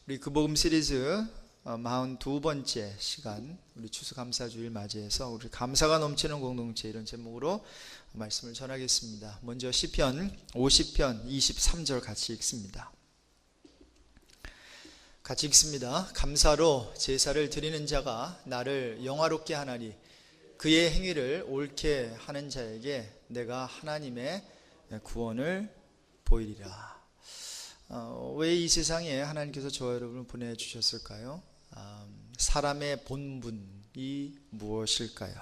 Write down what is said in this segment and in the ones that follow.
우리 그 복음 시리즈 42번째 시간, 우리 추수감사주일 맞이해서 우리 감사가 넘치는 공동체, 이런 제목으로 말씀을 전하겠습니다. 먼저 시편 50편 23절 같이 읽습니다. 같이 읽습니다. 감사로 제사를 드리는 자가 나를 영화롭게 하나니 그의 행위를 옳게 하는 자에게 내가 하나님의 구원을 보이리라. 왜 이 세상에 하나님께서 저와 여러분을 보내주셨을까요? 사람의 본분이 무엇일까요?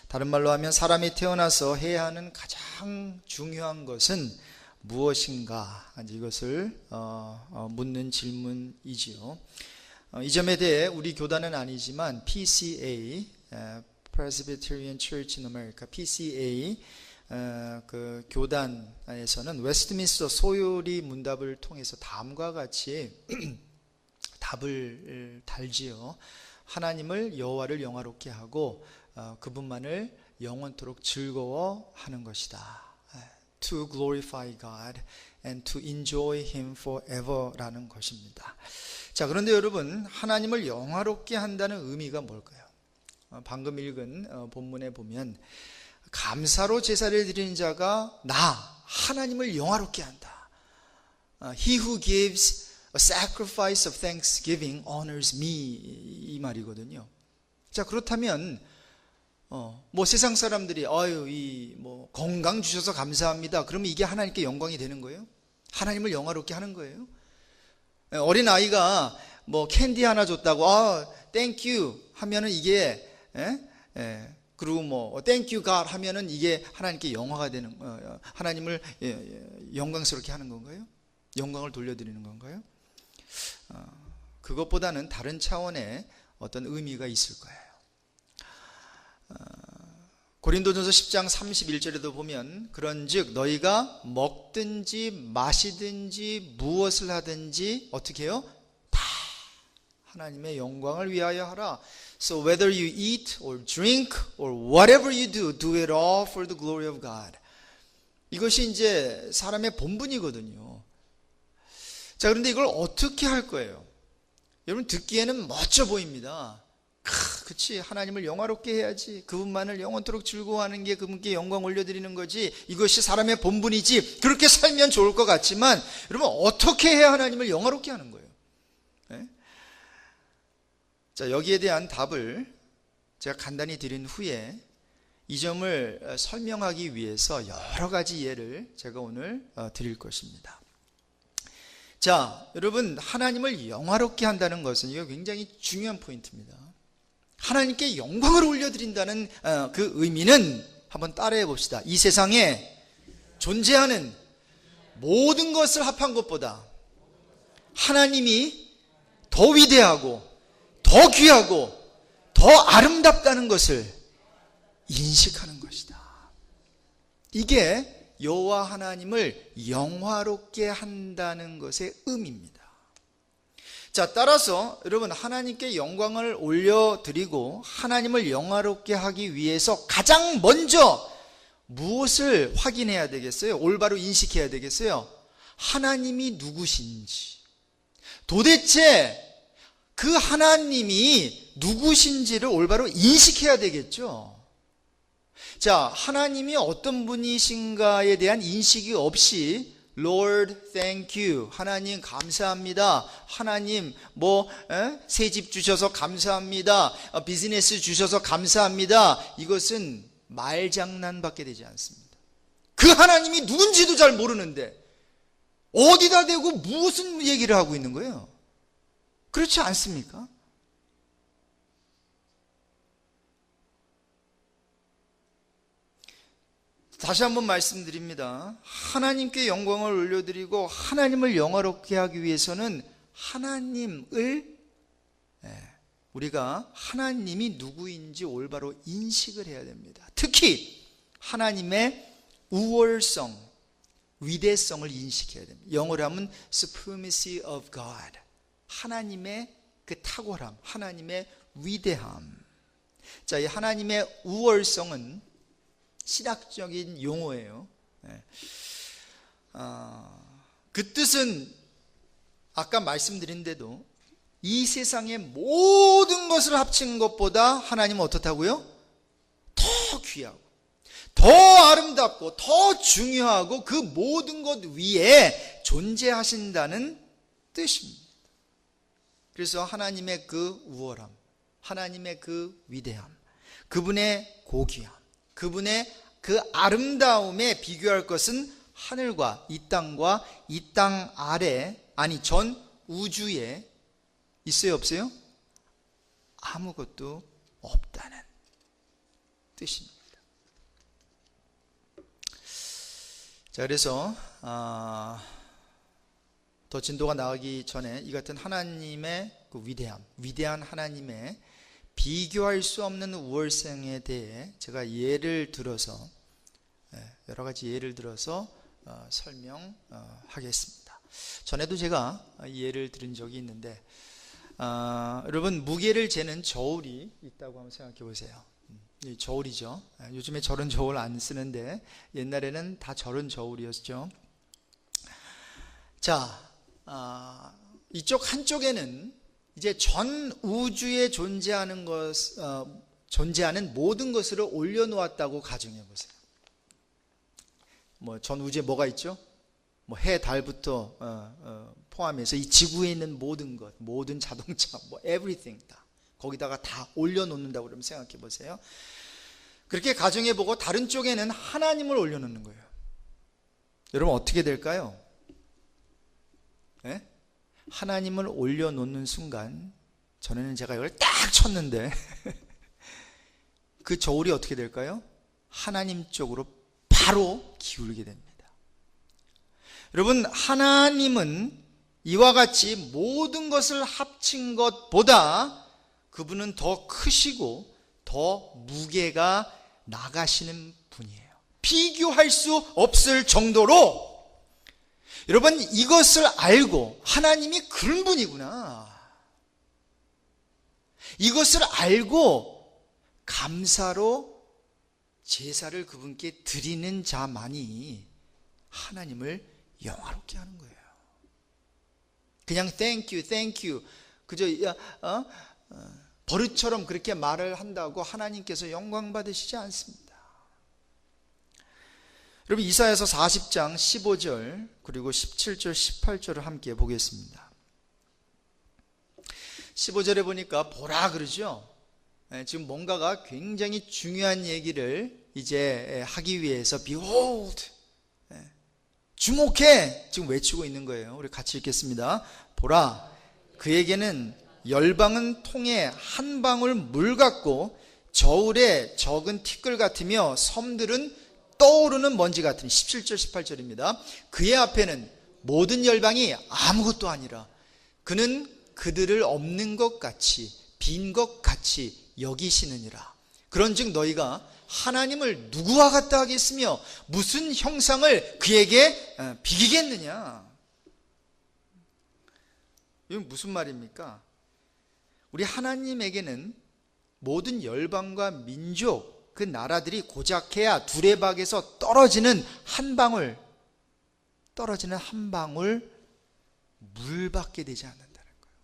다른 말로 하면 사람이 태어나서 해야 하는 가장 중요한 것은 무엇인가? 이것을 묻는 질문이지요. 이 점에 대해 우리 교단은 아니지만 PCA, Presbyterian Church in America, PCA 그 교단에서는 웨스트민스터 소요리 문답을 통해서 다음과 같이 답을 달지요. 하나님을, 여호와를 영화롭게 하고 그분만을 영원토록 즐거워하는 것이다. To glorify God and to enjoy Him forever 라는 것입니다. 자, 그런데 여러분, 하나님을 영화롭게 한다는 의미가 뭘까요? 방금 읽은 본문에 보면 감사로 제사를 드리는 자가 나 하나님을 영화롭게 한다. He who gives a sacrifice of thanksgiving honors me, 이 말이거든요. 자, 그렇다면 뭐 세상 사람들이 건강 주셔서 감사합니다. 그러면 이게 하나님께 영광이 되는 거예요? 하나님을 영화롭게 하는 거예요? 어린 아이가 뭐 캔디 하나 줬다고 thank you 하면은 이게 그리고 thank you God 하면은 이게 하나님께 영화가 되는, 하나님을 영광스럽게 하는 건가요? 영광을 돌려드리는 건가요? 그것보다는 다른 차원의 어떤 의미가 있을 거예요. 고린도전서 10장 31절에도 보면 그런즉 너희가 먹든지 마시든지 무엇을 하든지 어떻게 해요? 다 하나님의 영광을 위하여 하라. So whether you eat or drink or whatever you do, do it all for the glory of God. 이것이 이제 사람의 본분이거든요. 자, 그런데 이걸 어떻게 할 거예요? 여러분, 듣기에는 멋져 보입니다. 그치, 하나님을 영화롭게 해야지, 그분만을 영원토록 즐거워하는 게 그분께 영광 올려드리는 거지, 이것이 사람의 본분이지, 그렇게 살면 좋을 것 같지만 여러분, 어떻게 해야 하나님을 영화롭게 하는 거예요? 네? 자, 여기에 대한 답을 제가 간단히 드린 후에 이 점을 설명하기 위해서 여러 가지 예를 제가 오늘 드릴 것입니다. 자, 여러분, 하나님을 영화롭게 한다는 것은 이거 굉장히 중요한 포인트입니다. 하나님께 영광을 올려드린다는 그 의미는 한번 따라해 봅시다. 이 세상에 존재하는 모든 것을 합한 것보다 하나님이 더 위대하고 더 귀하고 더 아름답다는 것을 인식하는 것이다. 이게 여호와 하나님을 영화롭게 한다는 것의 의미입니다. 자, 따라서 여러분, 하나님께 영광을 올려드리고 하나님을 영화롭게 하기 위해서 가장 먼저 무엇을 확인해야 되겠어요? 올바로 인식해야 되겠어요? 하나님이 누구신지, 도대체 그 하나님이 누구신지를 올바로 인식해야 되겠죠. 자, 하나님이 어떤 분이신가에 대한 인식이 없이 Lord, thank you. 하나님 감사합니다. 하나님 새 집 주셔서 감사합니다. 비즈니스 주셔서 감사합니다. 이것은 말장난밖에 되지 않습니다. 그 하나님이 누군지도 잘 모르는데 어디다 대고 무슨 얘기를 하고 있는 거예요? 그렇지 않습니까? 다시 한번 말씀드립니다. 하나님께 영광을 올려드리고 하나님을 영화롭게 하기 위해서는 하나님을, 우리가 하나님이 누구인지 올바로 인식을 해야 됩니다. 특히 하나님의 우월성, 위대성을 인식해야 됩니다. 영어로 하면 supremacy of God. 하나님의 그 탁월함, 하나님의 위대함. 자, 이 하나님의 우월성은 신학적인 용어예요. 그 뜻은 아까 말씀드린 대로 이 세상의 모든 것을 합친 것보다 하나님은 어떻다고요? 더 귀하고 더 아름답고 더 중요하고 그 모든 것 위에 존재하신다는 뜻입니다. 그래서 하나님의 그 우월함, 하나님의 그 위대함, 그분의 고귀함, 그분의 그 아름다움에 비교할 것은 하늘과 이 땅과 이 땅 아래, 아니 전 우주에 있어요, 없어요? 아무것도 없다는 뜻입니다. 자, 그래서 더 진도가 나가기 전에 이 같은 하나님의 그 위대한 하나님의 비교할 수 없는 우월성에 대해 제가 예를 들어서, 여러 가지 예를 들어서 설명하겠습니다. 전에도 제가 예를 들은 적이 있는데, 여러분 무게를 재는 저울이 있다고 한번 생각해 보세요. 이 저울이죠. 요즘에 저런 저울 안 쓰는데 옛날에는 다 저런 저울이었죠. 자, 이쪽 한쪽에는 이제 전 우주에 존재하는 존재하는 모든 것을 올려놓았다고 가정해 보세요. 뭐 전 우주에 뭐가 있죠? 뭐 해, 달부터 포함해서 이 지구에 있는 모든 것, 모든 자동차, 뭐 everything 다 거기다가 다 올려놓는다고 그러면 생각해 보세요. 그렇게 가정해 보고 다른 쪽에는 하나님을 올려놓는 거예요. 여러분 어떻게 될까요? 네? 하나님을 올려놓는 순간, 전에는 제가 이걸 딱 쳤는데 그 저울이 어떻게 될까요? 하나님 쪽으로 바로 기울게 됩니다. 여러분 하나님은 이와 같이 모든 것을 합친 것보다 그분은 더 크시고 더 무게가 나가시는 분이에요. 비교할 수 없을 정도로 여러분 이것을 알고 하나님이 그런 분이구나, 이것을 알고 감사로 제사를 그분께 드리는 자만이 하나님을 영화롭게 하는 거예요. 그냥 thank you 그저 버릇처럼 그렇게 말을 한다고 하나님께서 영광 받으시지 않습니다. 여러분 이사야서 40장 15절 그리고 17절 18절을 함께 보겠습니다. 15절에 보니까 보라 그러죠. 지금 뭔가가 굉장히 중요한 얘기를 이제 하기 위해서 behold, 주목해 지금 외치고 있는 거예요. 우리 같이 읽겠습니다. 보라, 그에게는 열방은 통에 한 방울 물 같고 저울에 적은 티끌 같으며 섬들은 떠오르는 먼지 같으니. 17절 18절입니다. 그의 앞에는 모든 열방이 아무것도 아니라 그는 그들을 없는 것 같이 빈 것 같이 여기시느니라. 그런즉 너희가 하나님을 누구와 같다 하겠으며 무슨 형상을 그에게 비기겠느냐. 이건 무슨 말입니까? 우리 하나님에게는 모든 열방과 민족, 그 나라들이 고작해야 두레박에서 떨어지는 한 방울 물밖에 되지 않는다는 거예요.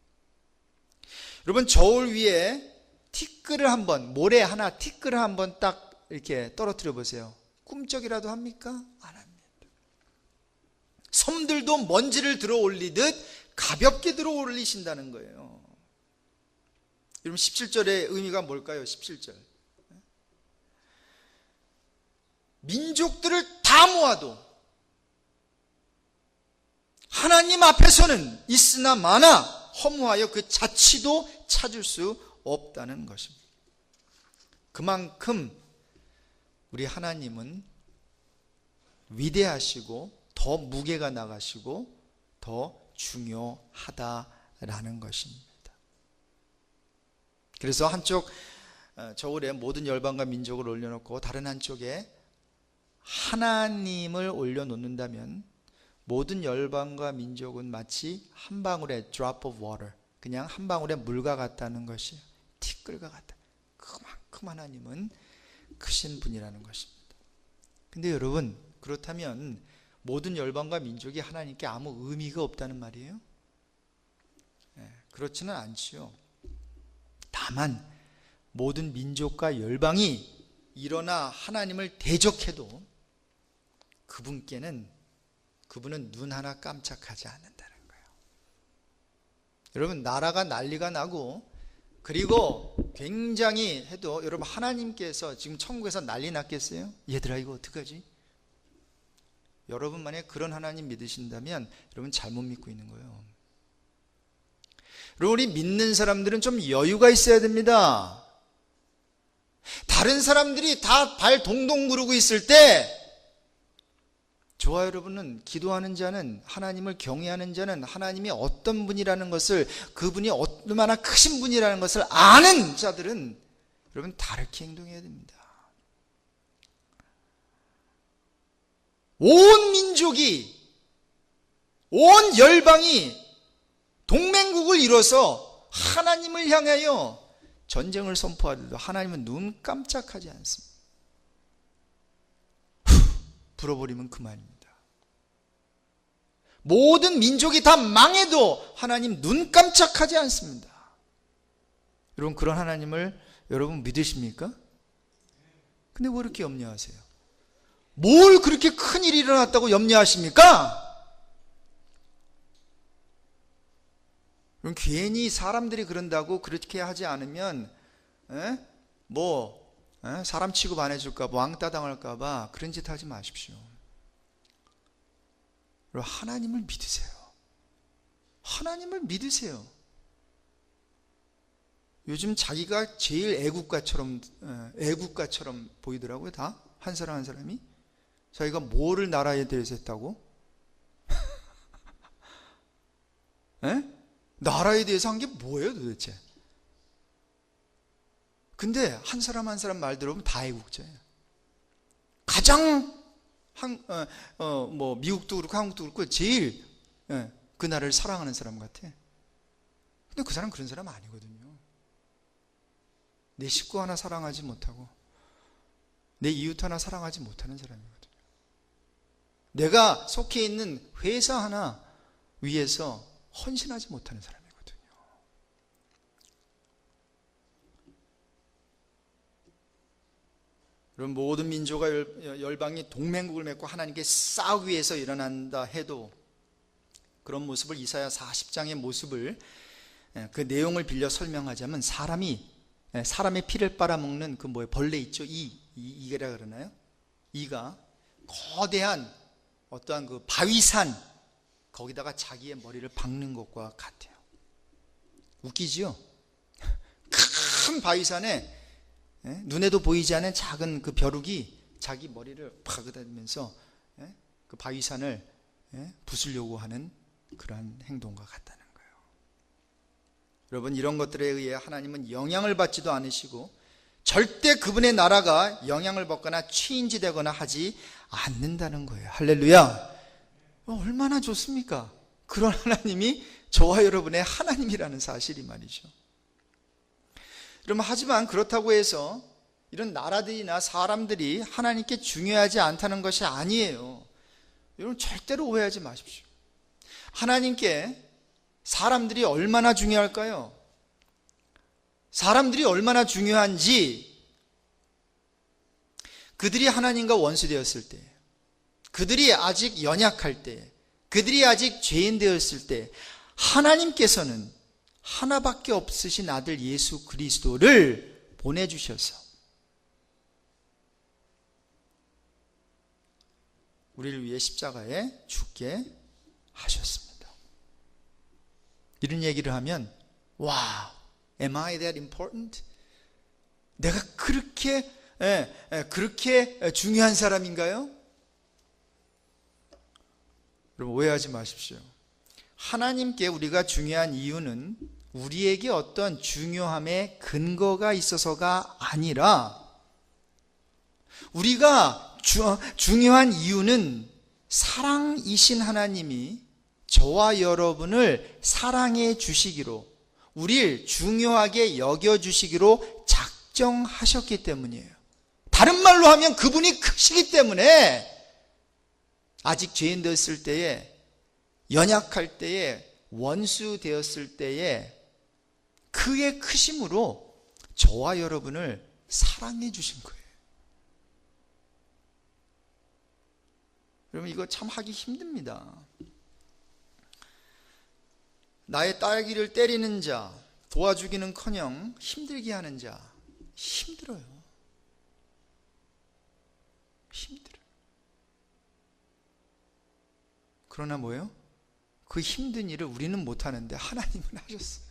여러분 저울 위에 티끌을 한번, 모래 하나 티끌을 한번 딱 이렇게 떨어뜨려 보세요. 꿈쩍이라도 합니까? 안 합니다. 섬들도 먼지를 들어 올리듯 가볍게 들어 올리신다는 거예요. 여러분 17절의 의미가 뭘까요? 17절. 민족들을 다 모아도 하나님 앞에서는 있으나 마나 허무하여 그 자취도 찾을 수 없다는 것입니다. 그만큼 우리 하나님은 위대하시고 더 무게가 나가시고 더 중요하다라는 것입니다. 그래서 한쪽 저울에 모든 열방과 민족을 올려놓고 다른 한쪽에 하나님을 올려놓는다면 모든 열방과 민족은 마치 한 방울의 drop of water, 그냥 한 방울의 물과 같다는 것이 티끌과 같다. 그만큼 하나님은 크신 분이라는 것입니다. 근데 여러분 그렇다면 모든 열방과 민족이 하나님께 아무 의미가 없다는 말이에요? 그렇지는 않지요. 다만 모든 민족과 열방이 일어나 하나님을 대적해도 그분은 눈 하나 깜짝하지 않는다는 거예요. 여러분, 나라가 난리가 나고 그리고 굉장히 해도 여러분, 하나님께서 지금 천국에서 난리 났겠어요? 얘들아 이거 어떡하지? 여러분 만약에 그런 하나님 믿으신다면 여러분 잘못 믿고 있는 거예요. 여러분, 우리 믿는 사람들은 좀 여유가 있어야 됩니다. 다른 사람들이 다 발 동동 구르고 있을 때 저와 여러분은, 기도하는 자는, 하나님을 경외하는 자는 하나님이 어떤 분이라는 것을, 그분이 얼마나 크신 분이라는 것을 아는 자들은 여러분 다르게 행동해야 됩니다. 온 민족이, 온 열방이 동맹국을 이뤄서 하나님을 향하여 전쟁을 선포하더라도 하나님은 눈 깜짝하지 않습니다. 불어버리면 그만입니다. 모든 민족이 다 망해도 하나님 눈 깜짝하지 않습니다. 여러분, 그런 하나님을 여러분 믿으십니까? 근데 왜 이렇게 염려하세요? 뭘 그렇게 큰일이 일어났다고 염려하십니까? 그럼 괜히 사람들이 그런다고 그렇게 하지 않으면 사람 취급 안 해줄까 봐, 왕따 당할까 봐 그런 짓 하지 마십시오. 하나님을 믿으세요. 하나님을 믿으세요. 요즘 자기가 제일 애국가처럼 보이더라고요. 다 한 사람 한 사람이 자기가 뭐를 나라에 대해서 했다고? 나라에 대해서 한 게 뭐예요 도대체? 근데 한 사람 한 사람 말 들어보면 다 애국자예요. 가장 미국도 그렇고 한국도 그렇고 제일 그 나라를 사랑하는 사람 같아. 근데 그 사람 그런 사람 아니거든요. 내 식구 하나 사랑하지 못하고 내 이웃 하나 사랑하지 못하는 사람이거든요. 내가 속해 있는 회사 하나 위해서 헌신하지 못하는 사람이거든요. 그럼 모든 민족과 열방이 동맹국을 맺고 하나님께 싸우기 위해서 일어난다 해도 그런 모습을, 이사야 40장의 모습을, 그 내용을 빌려 설명하자면 사람의 피를 빨아먹는 벌레 있죠? 이게라 그러나요? 이가 거대한 어떠한 그 바위산 거기다가 자기의 머리를 박는 것과 같아요. 웃기지요? 큰 바위산에 눈에도 보이지 않는 작은 그 벼룩이 자기 머리를 파고다니면서 그 바위산을 부수려고 하는 그러한 행동과 같다는 거예요. 여러분, 이런 것들에 의해 하나님은 영향을 받지도 않으시고 절대 그분의 나라가 영향을 받거나 취인지되거나 하지 않는다는 거예요. 할렐루야. 얼마나 좋습니까? 그런 하나님이 저와 여러분의 하나님이라는 사실이 말이죠. 여러분, 하지만 그렇다고 해서 이런 나라들이나 사람들이 하나님께 중요하지 않다는 것이 아니에요. 여러분, 절대로 오해하지 마십시오. 하나님께 사람들이 얼마나 중요할까요? 사람들이 얼마나 중요한지, 그들이 하나님과 원수되었을 때, 그들이 아직 연약할 때, 그들이 아직 죄인 되었을 때 하나님께서는 하나밖에 없으신 아들 예수 그리스도를 보내주셔서 우리를 위해 십자가에 죽게 하셨습니다. 이런 얘기를 하면, 와, am I that important? 내가 그렇게 중요한 사람인가요? 여러분, 오해하지 마십시오. 하나님께 우리가 중요한 이유는 우리에게 어떤 중요함의 근거가 있어서가 아니라, 우리가 중요한 이유는 사랑이신 하나님이 저와 여러분을 사랑해 주시기로, 우리를 중요하게 여겨주시기로 작정하셨기 때문이에요. 다른 말로 하면 그분이 크시기 때문에 아직 죄인 되었을 때에, 연약할 때에, 원수 되었을 때에 그의 크심으로 저와 여러분을 사랑해 주신 거예요. 여러분, 이거 참 하기 힘듭니다. 나의 딸기를 때리는 자, 도와주기는커녕 힘들게 하는 자, 힘들어요. 힘들어요. 그러나 뭐예요? 그 힘든 일을 우리는 못하는데 하나님은 하셨어요.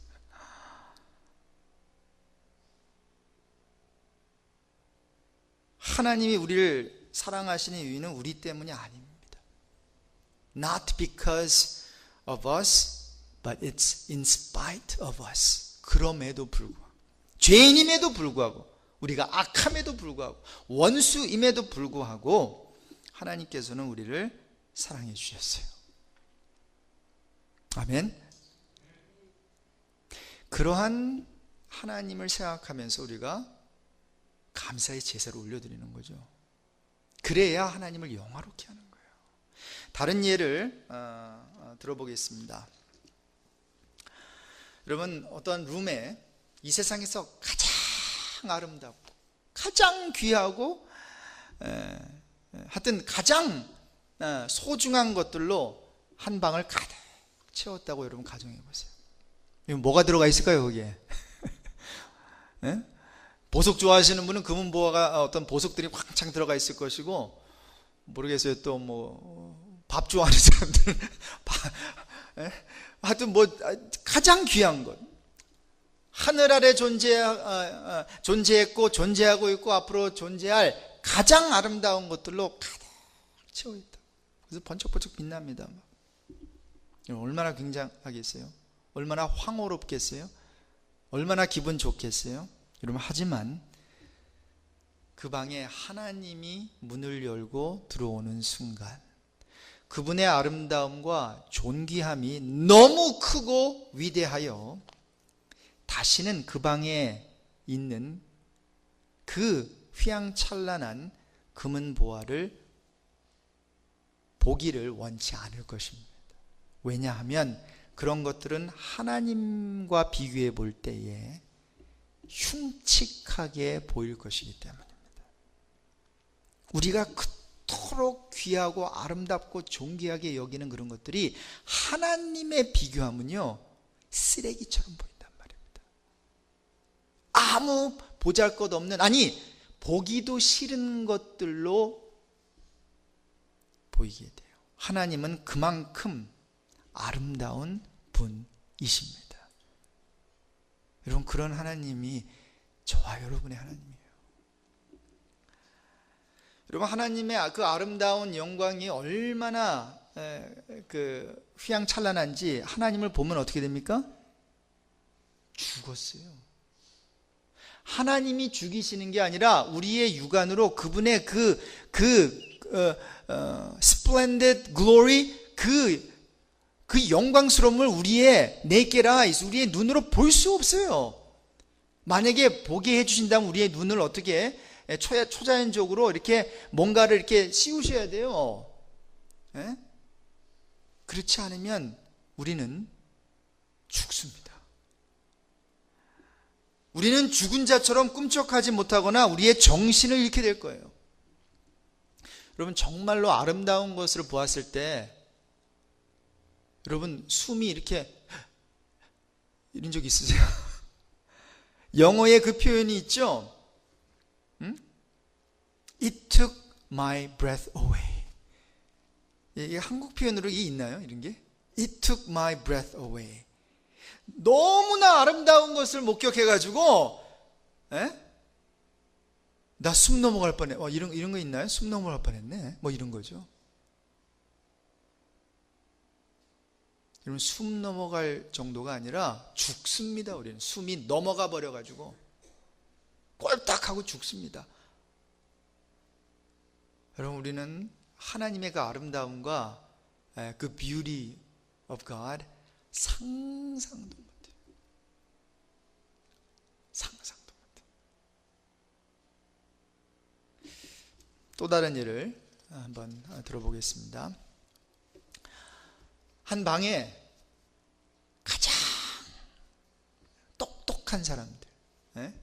하나님이 우리를 사랑하시는 이유는 우리 때문이 아닙니다. Not because of us, but it's in spite of us. 그럼에도 불구하고, 죄인임에도 불구하고, 우리가 악함에도 불구하고, 원수임에도 불구하고 하나님께서는 우리를 사랑해 주셨어요. 아멘. 그러한 하나님을 생각하면서 우리가 감사의 제사를 올려드리는 거죠. 그래야 하나님을 영화롭게 하는 거예요. 다른 예를 들어보겠습니다. 여러분, 어떤 룸에 이 세상에서 가장 아름답고 가장 귀하고 하여튼 가장 소중한 것들로 한 방을 가득 채웠다고 여러분 가정해 보세요. 뭐가 들어가 있을까요, 거기에? 네? 보석 좋아하시는 분은 금은보화가 어떤 보석들이 왕창 들어가 있을 것이고, 모르겠어요. 또 뭐 밥 좋아하는 사람들은 하여튼 뭐 가장 귀한 것, 하늘 아래 존재했고 존재하고 있고 앞으로 존재할 가장 아름다운 것들로 가득 채워 있다. 그래서 번쩍번쩍 빛납니다. 얼마나 굉장하겠어요? 얼마나 황홀롭겠어요? 얼마나 기분 좋겠어요? 여러분, 하지만 그 방에 하나님이 문을 열고 들어오는 순간 그분의 아름다움과 존귀함이 너무 크고 위대하여 다시는 그 방에 있는 그 휘황찬란한 금은보화를 보기를 원치 않을 것입니다. 왜냐하면 그런 것들은 하나님과 비교해 볼 때에 흉측하게 보일 것이기 때문입니다. 우리가 그토록 귀하고 아름답고 존귀하게 여기는 그런 것들이 하나님에 비교하면요, 쓰레기처럼 보인단 말입니다. 아무 보잘것없는, 아니 보기도 싫은 것들로 보이게 돼요. 하나님은 그만큼 아름다운 분이십니다. 여러분, 그런 하나님이 저와 여러분의 하나님이에요. 여러분, 하나님의 그 아름다운 영광이 얼마나 그 휘황찬란한지 하나님을 보면 어떻게 됩니까? 죽었어요. 하나님이 죽이시는 게 아니라 우리의 육안으로 그분의 splendid glory, 그 영광스러움을 우리의 naked eyes, 우리의 눈으로 볼 수 없어요. 만약에 보게 해주신다면 우리의 눈을 어떻게 초자연적으로 이렇게 뭔가를 이렇게 씌우셔야 돼요. 예? 그렇지 않으면 우리는 죽습니다. 우리는 죽은 자처럼 꿈쩍하지 못하거나 우리의 정신을 잃게 될 거예요. 여러분, 정말로 아름다운 것을 보았을 때 여러분, 숨이 이렇게 이런 적 있으세요? 영어에 그 표현이 있죠? It took my breath away. 이게 한국 표현으로 이게 있나요? 이런 게? It took my breath away. 너무나 아름다운 것을 목격해가지고, 나 숨 넘어갈 뻔해. 이런 거 있나요? 숨 넘어갈 뻔했네. 뭐 이런 거죠. 여러분, 숨 넘어갈 정도가 아니라 죽습니다. 우리는 숨이 넘어가 버려가지고 꼴딱하고 죽습니다. 여러분, 우리는 하나님의 그 아름다움과 그 beauty of God 상상도 못해요. 상상도 못해요. 또 다른 예를 한번 들어보겠습니다. 한 방에 가장 똑똑한 사람들, 예?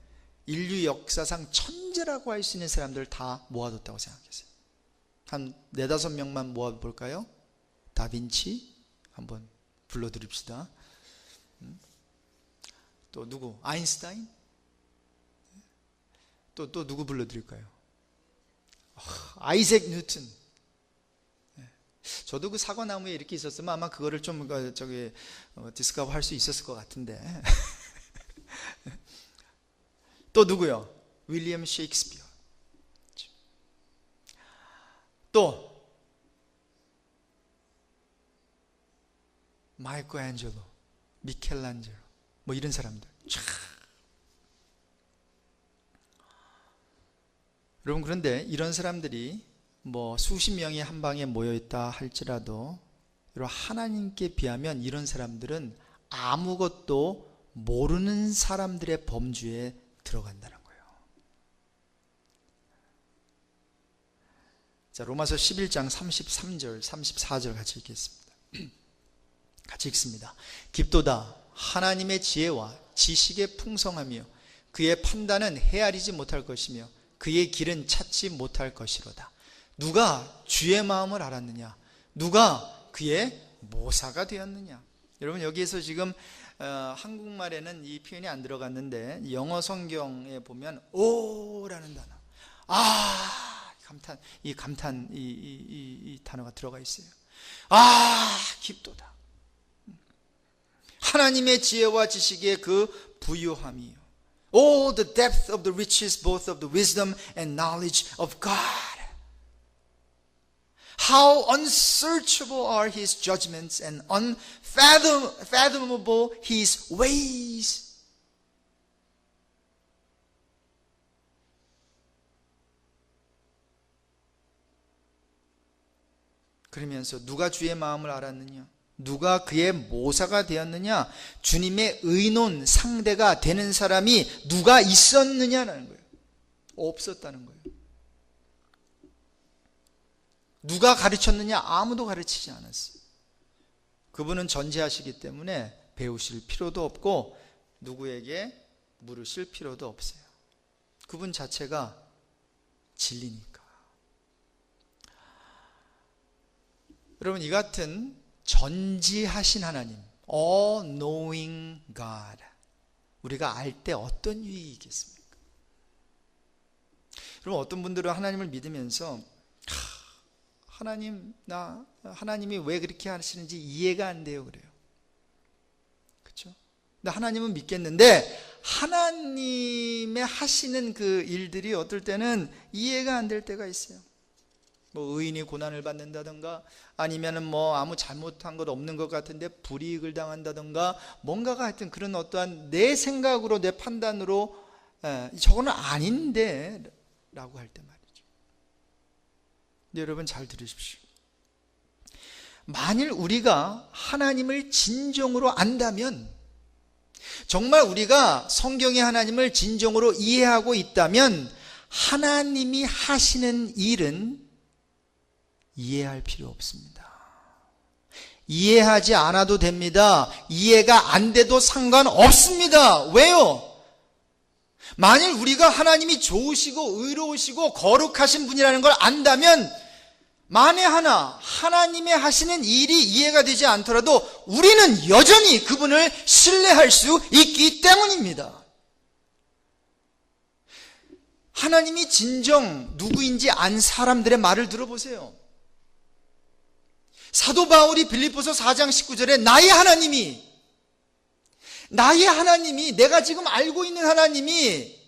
인류 역사상 천재라고 할 수 있는 사람들을 다 모아뒀다고 생각했어요. 한 4-5명만 모아볼까요? 다빈치 한번 불러드립시다. 또 누구? 아인슈타인? 또 누구 불러드릴까요? 아이작 뉴턴. 저도 그 사과나무에 이렇게 있었으면 아마 그거를 좀 디스커버 할 수 있었을 것 같은데. 또 누구요? 윌리엄 셰익스피어. 또 마이클앤젤로, 미켈란젤로, 뭐 이런 사람들. 여러분, 그런데 이런 사람들이 뭐 수십 명이 한 방에 모여있다 할지라도 여러분, 하나님께 비하면 이런 사람들은 아무것도 모르는 사람들의 범주에 들어간다는 거예요. 자, 로마서 11장 33절 34절 같이 읽겠습니다. 같이 읽습니다. 깊도다 하나님의 지혜와 지식의 풍성하며 그의 판단은 헤아리지 못할 것이며 그의 길은 찾지 못할 것이로다. 누가 주의 마음을 알았느냐? 누가 그의 모사가 되었느냐? 여러분, 여기에서 지금 한국말에는 이 표현이 안 들어갔는데 영어 성경에 보면 오라는 단어, 감탄 이 단어가 들어가 있어요. 깊도다. 하나님의 지혜와 지식의 그 부유함이요. Oh, the depth of the riches both of the wisdom and knowledge of God. How unsearchable are His judgments and unfathomable His ways. 그러면서 누가 주의 마음을 알았느냐? 누가 그의 모사가 되었느냐? 주님의 의논 상대가 되는 사람이 누가 있었느냐는 거예요. 없었다는 거예요. 누가 가르쳤느냐? 아무도 가르치지 않았어요. 그분은 전지하시기 때문에 배우실 필요도 없고 누구에게 물으실 필요도 없어요. 그분 자체가 진리니까. 여러분, 이 같은 전지하신 하나님, all-knowing God, 우리가 알 때 어떤 유익이 있겠습니까? 여러분, 어떤 분들은 하나님을 믿으면서 하나님이 왜 그렇게 하시는지 이해가 안 돼요 그래요. 그렇죠? 근데 하나님은 믿겠는데 하나님의 하시는 그 일들이 어떨 때는 이해가 안 될 때가 있어요. 뭐 의인이 고난을 받는다든가 아니면은 뭐 아무 잘못한 것 없는 것 같은데 불이익을 당한다든가 뭔가가 하여튼 그런 어떠한 내 생각으로 내 판단으로 저거는 아닌데 라고 할 때 말이죠. 근데 여러분 잘 들으십시오. 만일 우리가 하나님을 진정으로 안다면, 정말 우리가 성경의 하나님을 진정으로 이해하고 있다면 하나님이 하시는 일은 이해할 필요 없습니다. 이해하지 않아도 됩니다. 이해가 안 돼도 상관없습니다. 왜요? 만일 우리가 하나님이 좋으시고 의로우시고 거룩하신 분이라는 걸 안다면 만에 하나 하나님의 하시는 일이 이해가 되지 않더라도 우리는 여전히 그분을 신뢰할 수 있기 때문입니다. 하나님이 진정 누구인지 안 사람들의 말을 들어보세요. 사도 바울이 빌립보서 4장 19절에 나의 하나님이 내가 지금 알고 있는 하나님이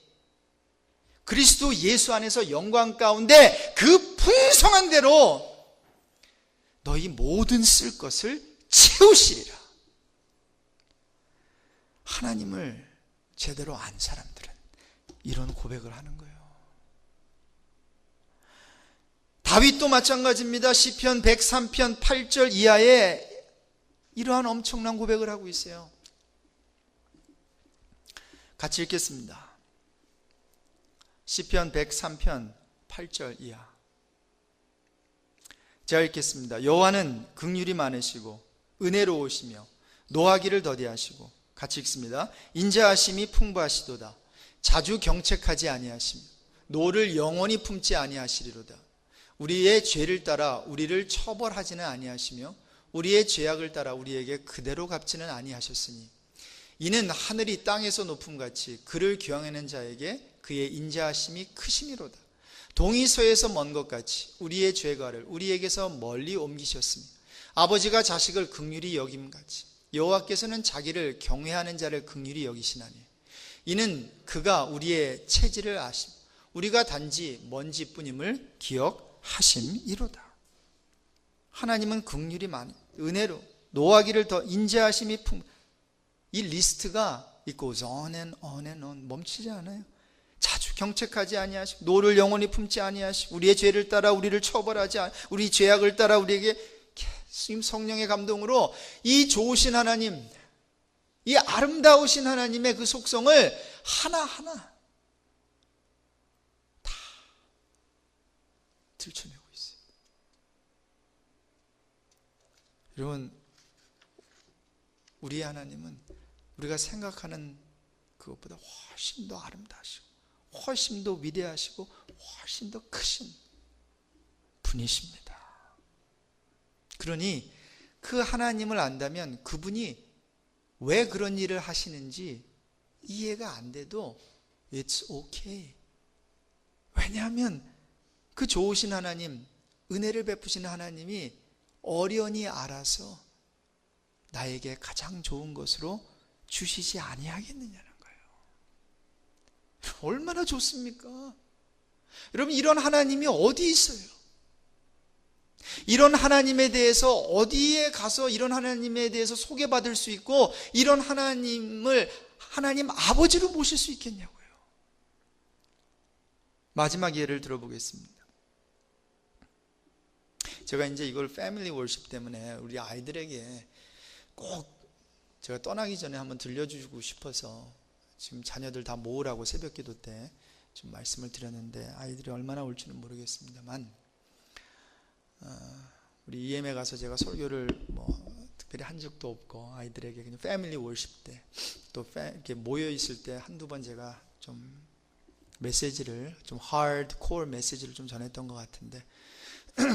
그리스도 예수 안에서 영광 가운데 그 풍성한 대로 너희 모든 쓸 것을 채우시리라. 하나님을 제대로 안 사람들은 이런 고백을 하는 거예요. 다윗도 마찬가지입니다. 시편 103편 8절 이하에 이러한 엄청난 고백을 하고 있어요. 같이 읽겠습니다. 시편 103편 8절 이하. 제가 읽겠습니다. 여호와는 긍휼이 많으시고 은혜로우시며 노하기를 더디하시고 같이 읽습니다. 인자하심이 풍부하시도다. 자주 경책하지 아니하시며 노를 영원히 품지 아니하시리로다. 우리의 죄를 따라 우리를 처벌하지는 아니하시며 우리의 죄악을 따라 우리에게 그대로 갚지는 아니하셨으니 이는 하늘이 땅에서 높음같이 그를 경외하는 자에게 그의 인자하심이 크심이로다. 동이 서에서 먼 것 같이 우리의 죄가를 우리에게서 멀리 옮기셨으며 아버지가 자식을 긍휼히 여김같이 여호와께서는 자기를 경외하는 자를 긍휼히 여기시나니 이는 그가 우리의 체질을 아심 우리가 단지 먼지뿐임을 기억하심이로다. 하나님은 긍휼이 많이 은혜로 노하기를 더 인자하심이 이 리스트가 it goes on and on and on 멈추지 않아요. 자주 경책하지 아니하시고 노를 영원히 품지 아니하시고 우리의 죄를 따라 우리를 처벌하지 우리 죄악을 따라 우리에게 성령의 감동으로 이 좋으신 하나님, 이 아름다우신 하나님의 그 속성을 하나하나 다 들춰내고 있어요. 여러분, 우리의 하나님은 우리가 생각하는 그것보다 훨씬 더 아름다우시고 훨씬 더 위대하시고 훨씬 더 크신 분이십니다. 그러니 그 하나님을 안다면 그분이 왜 그런 일을 하시는지 이해가 안 돼도 It's okay. 왜냐하면 그 좋으신 하나님, 은혜를 베푸시는 하나님이 어련히 알아서 나에게 가장 좋은 것으로 주시지 아니하겠느냐는 거예요. 얼마나 좋습니까? 여러분, 이런 하나님이 어디 있어요? 이런 하나님에 대해서 어디에 가서 이런 하나님에 대해서 소개받을 수 있고 이런 하나님을 하나님 아버지로 모실 수 있겠냐고요. 마지막 예를 들어보겠습니다. 제가 이제 이걸 패밀리 월십 때문에 우리 아이들에게 꼭 제가 떠나기 전에 한번 들려주고 싶어서 지금 자녀들 다 모으라고 새벽기도 때 좀 말씀을 드렸는데 아이들이 얼마나 올지는 모르겠습니다만 우리 EM에 가서 제가 설교를 특별히 한 적도 없고 아이들에게 그냥 패밀리 월십 때 또 이렇게 모여 있을 때 한두 번 제가 좀 메시지를 좀 하드코어 메시지를 좀 전했던 것 같은데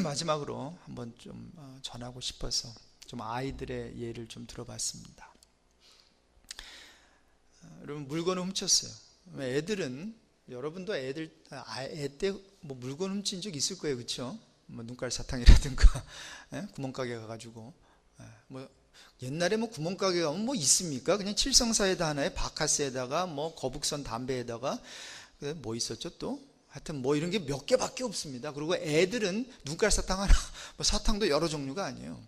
마지막으로 한번 좀 전하고 싶어서 좀 아이들의 예를 좀 들어봤습니다. 여러분, 물건을 훔쳤어요. 애들은 여러분도 애 때 물건 훔친 적 있을 거예요, 그렇죠? 눈깔 사탕이라든가 구멍가게 가가지고 옛날에 구멍가게 가면 있습니까? 그냥 칠성사에다 하나에 바카스에다가 거북선 담배에다가 뭐 있었죠 또? 하여튼 이런 게 몇 개밖에 없습니다. 그리고 애들은 눈깔 사탕 하나, 사탕도 여러 종류가 아니에요.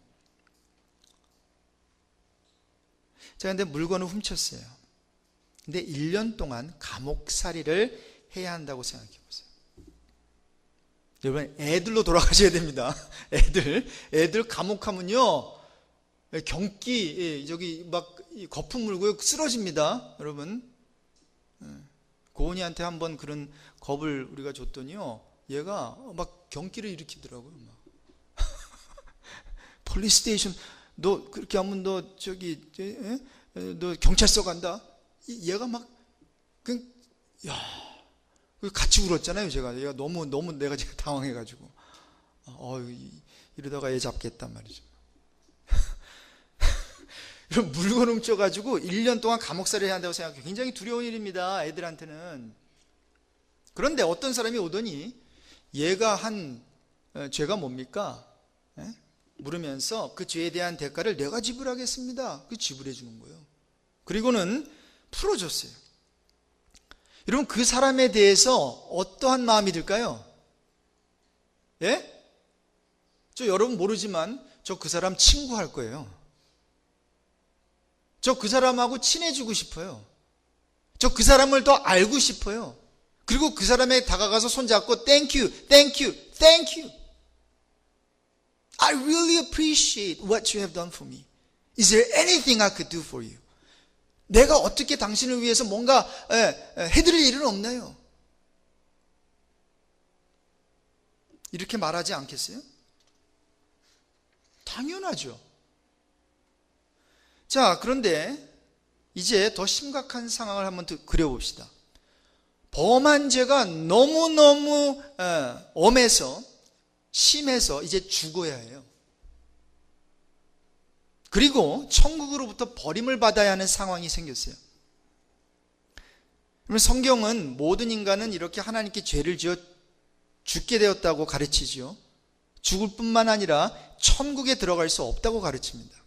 자, 근데 물건을 훔쳤어요. 근데 1년 동안 감옥살이를 해야 한다고 생각해 보세요. 여러분, 애들로 돌아가셔야 됩니다. 애들 감옥하면요, 경기, 저기 거품 물고 쓰러집니다. 여러분, 고은이한테 한번 그런 겁을 우리가 줬더니요, 얘가 경기를 일으키더라고요. 폴리스 스테이션, 너 그렇게 하면 너 경찰서 간다. 얘가 같이 울었잖아요. 얘가 너무 내가 지금 당황해가지고 이러다가 애 잡겠단 말이죠. 이런 물건 훔쳐가지고 1년 동안 감옥살이 해야 한다고 생각해요. 굉장히 두려운 일입니다, 애들한테는. 그런데 어떤 사람이 오더니 얘가 한 죄가 뭡니까? 물으면서 그 죄에 대한 대가를 내가 지불하겠습니다. 그 지불해 주는 거예요. 그리고는 풀어줬어요. 여러분, 그 사람에 대해서 어떠한 마음이 들까요? 예? 여러분 모르지만 저 그 사람 친구할 거예요. 저 그 사람하고 친해지고 싶어요. 저 그 사람을 더 알고 싶어요. 그리고 그 사람에 다가가서 손잡고 Thank you, thank you, thank you. I really appreciate what you have done for me. Is there anything I could do for you? 내가 어떻게 당신을 위해서 뭔가 해드릴 일은 없나요? 이렇게 말하지 않겠어요? 당연하죠. 자, 그런데 이제 더 심각한 상황을 한번 그려봅시다. 범한 죄가 너무너무 엄해서 심해서 이제 죽어야 해요. 그리고 천국으로부터 버림을 받아야 하는 상황이 생겼어요. 그러면 성경은 모든 인간은 이렇게 하나님께 죄를 지어 죽게 되었다고 가르치지요. 죽을 뿐만 아니라 천국에 들어갈 수 없다고 가르칩니다.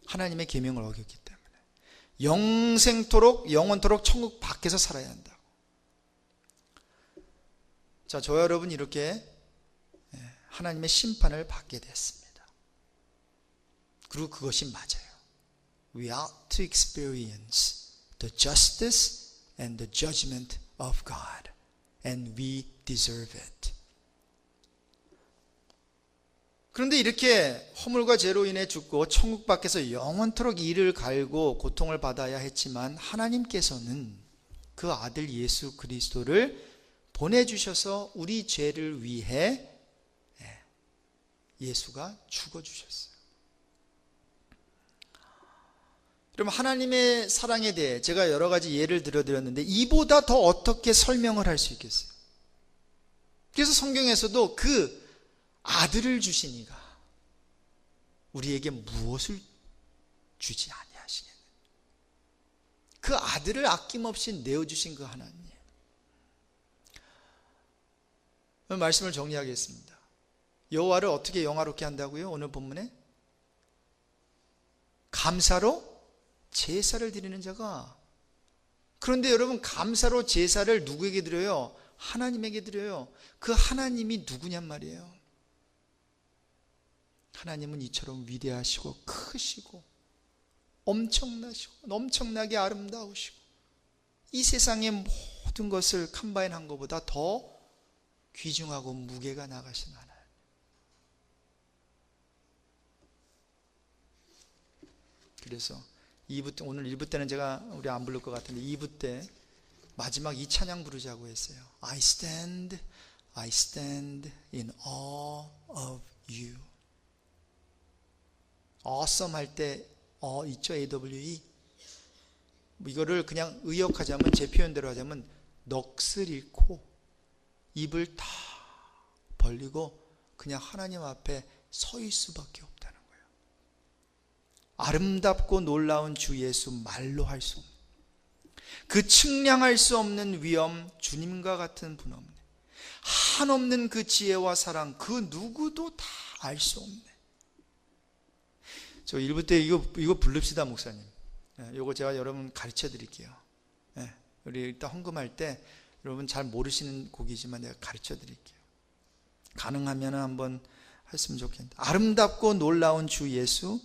하나님의 계명을 어겼기 때문에 영원토록 천국 밖에서 살아야 한다고. 자, 저 여러분 이렇게 하나님의 심판을 받게 됐습니다. 그리고 그것이 맞아요. We ought to experience the justice and the judgment of God, and we deserve it. 그런데 이렇게 허물과 죄로 인해 죽고 천국 밖에서 영원토록 이를 갈고 고통을 받아야 했지만 하나님께서는 그 아들 예수 그리스도를 보내주셔서 우리 죄를 위해 예수가 죽어주셨어요. 그럼 하나님의 사랑에 대해 제가 여러 가지 예를 들어드렸는데 이보다 더 어떻게 설명을 할 수 있겠어요? 그래서 성경에서도 그 아들을 주신 이가 우리에게 무엇을 주지 아니하시겠느냐. 그 아들을 아낌없이 내어주신 그 하나님. 말씀을 정리하겠습니다. 여호와를 어떻게 영화롭게 한다고요? 오늘 본문에 감사로 제사를 드리는 자가. 그런데 여러분, 감사로 제사를 누구에게 드려요? 하나님에게 드려요. 그 하나님이 누구냔 말이에요. 하나님은 이처럼 위대하시고 크시고 엄청나게 아름다우시고 이 세상의 모든 것을 컴바인한 것보다 더 귀중하고 무게가 나가신 하나님. 그래서 2부 때, 오늘 1부 때는 우리 안 부를 것 같은데 2부 때 마지막 이 찬양 부르자고 했어요. I stand in awe of you. awesome 할 때 있죠? AWE. 이거를 그냥 의역하자면, 제 표현대로 하자면 넋을 잃고 입을 다 벌리고 그냥 하나님 앞에 서일 수밖에 없다는 거예요. 아름답고 놀라운 주 예수, 말로 할 수 없는 그 측량할 수 없는 위엄, 주님과 같은 분 없네. 한없는 그 지혜와 사랑, 그 누구도 다 알 수 없네. 저 1부 때 이거 부릅시다, 목사님. 이거 제가 여러분 가르쳐 드릴게요. 우리 일단 헌금할 때 여러분 잘 모르시는 곡이지만 내가 가르쳐 드릴게요. 가능하면 한번 했으면 좋겠는데. 아름답고 놀라운 주 예수,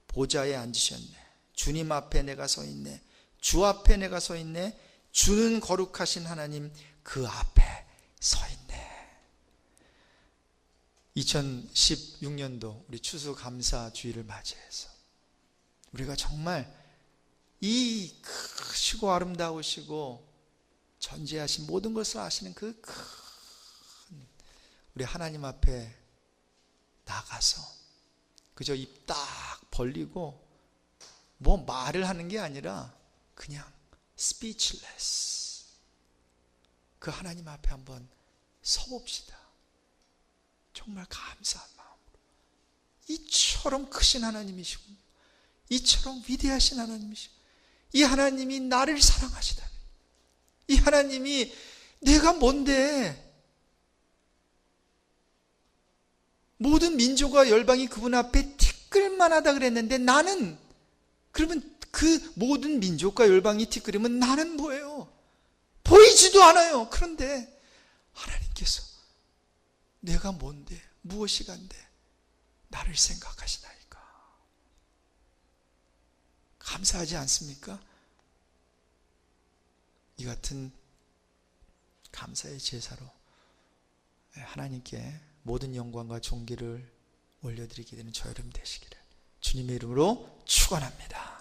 보좌에 앉으셨네. 주님 앞에 내가 서 있네. 주 앞에 내가 서 있네. 주는 거룩하신 하나님, 그 앞에 서 있네. 2016년도 우리 추수감사주의를 맞이해서 우리가 정말 이 크시고 아름다우시고 전지하신 모든 것을 아시는 그 큰 우리 하나님 앞에 나가서 그저 입 딱 벌리고 뭐 말을 하는 게 아니라 그냥 speechless 그 하나님 앞에 한번 서봅시다. 정말 감사한 마음으로. 이처럼 크신 하나님이시고 이처럼 위대하신 하나님이시고 이 하나님이 나를 사랑하시다니, 이 하나님이 내가 뭔데 모든 민족과 열방이 그분 앞에 티끌만하다 그랬는데 나는, 그러면 그 모든 민족과 열방이 티끌이면 나는 뭐예요? 보이지도 않아요. 그런데 하나님께서 내가 뭔데, 무엇이 간데 나를 생각하시나이까. 감사하지 않습니까? 이 같은 감사의 제사로 하나님께 모든 영광과 존귀를 올려드리게 되는 저 여러분 되시기를 주님의 이름으로 축원합니다.